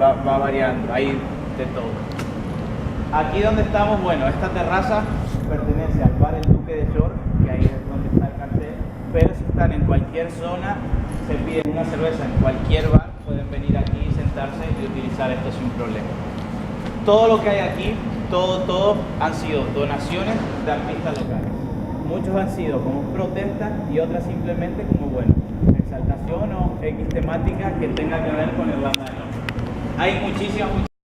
Va variando, hay de todo. Aquí donde estamos, bueno, esta terraza pertenece al bar El Duque de York, que ahí es donde está el cartel, pero si están en cualquier zona, se piden una cerveza en cualquier bar, pueden venir aquí, sentarse y utilizar esto sin problema. Todo lo que hay aquí, todo han sido donaciones de artistas locales. Muchos han sido como protestas y otras simplemente como, bueno, exaltación o X temática que tenga que ver con Irlanda del Norte. Hay muchísimas